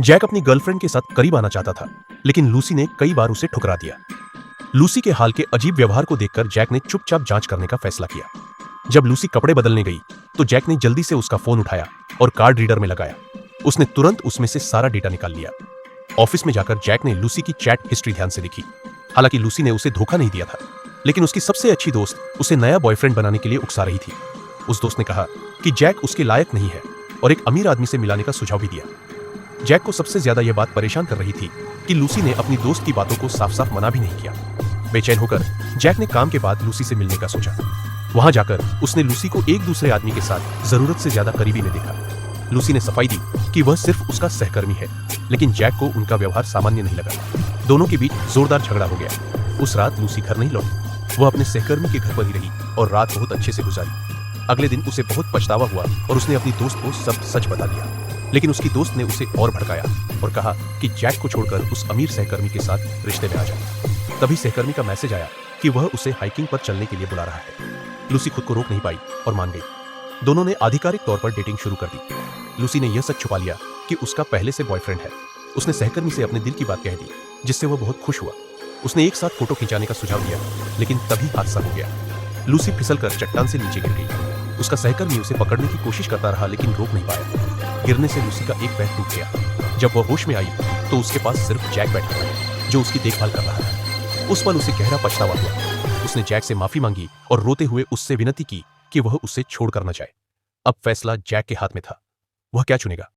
Jack अपनी girlfriend के साथ करीब आना चाहता था, लेकिन लूसी ने कई बार उसे ठुकरा दिया। लूसी के हाल के अजीब व्यवहार को देखकर जैक ने चुपचाप जांच करने का फैसला किया। जब लूसी कपड़े बदलने गई, तो जैक ने जल्दी से उसका फोन उठाया और कार्ड रीडर में लगाया। उसने तुरंत उसमें से सारा डेटा निकाल लिया। ऑफिस में जाकर जैक ने लूसी की चैट हिस्ट्री ध्यान से देखी। हालांकि लूसी ने उसे धोखा नहीं दिया था, लेकिन उसकी सबसे अच्छी दोस्त उसे नया बॉयफ्रेंड बनाने के लिए उकसा रही थी। उस दोस्त ने कहा कि जैक उसके लायक नहीं है और एक अमीर आदमी से मिलाने का सुझाव भी दिया। जैक को सबसे ज्यादा यह बात परेशान कर रही थी कि लूसी ने अपनी दोस्त की बातों को साफ साफ मना भी नहीं किया। बेचैन होकर जैक ने काम के बाद लूसी से मिलने का सोचा। वहां जाकर उसने लूसी को एक दूसरे आदमी के साथ जरूरत से ज्यादा करीबी में देखा। लूसी ने सफाई दी कि वह सिर्फ उसका सहकर्मी है, लेकिन जैक को उनका व्यवहार सामान्य नहीं लगा। दोनों के बीच जोरदार झगड़ा हो गया। उस रात लूसी घर नहीं लौटी। वह अपने सहकर्मी के घर पर ही रही और रात बहुत अच्छे से गुजारी। अगले दिन उसे बहुत पछतावा हुआ और उसने अपनी दोस्त को सब सच बता दिया। लेकिन उसकी दोस्त ने उसे और भड़काया और कहा कि जैक को छोड़कर उस अमीर सहकर्मी के साथ रिश्ते में आ जाए। तभी सहकर्मी का मैसेज आया कि वह उसे हाइकिंग पर चलने के लिए बुला रहा है। लूसी खुद को रोक नहीं पाई और मान गई। दोनों ने आधिकारिक तौर पर डेटिंग शुरू कर दी। लूसी ने यह सच छुपा लिया कि उसका पहले से बॉयफ्रेंड है। उसने सहकर्मी से अपने दिल की बात कह दी, जिससे वह बहुत खुश हुआ। उसने एक साथ फोटो खिंचाने का सुझाव दिया, लेकिन तभी हादसा हो गया। लूसी फिसलकर चट्टान से नीचे गिर गई। उसका सहकर्मी उसे पकड़ने की कोशिश करता रहा, लेकिन रोक नहीं पाया। गिरने से लूसी का एक पैर टूट गया। जब वह होश में आई तो उसके पास सिर्फ जैक बैठा था, जो उसकी देखभाल कर रहा था। उस पल उसे गहरा पछतावा हुआ। उसने जैक से माफी मांगी और रोते हुए उससे विनती की कि वह उसे छोड़कर न जाए। अब फैसला जैक के हाथ में था। वह क्या चुनेगा?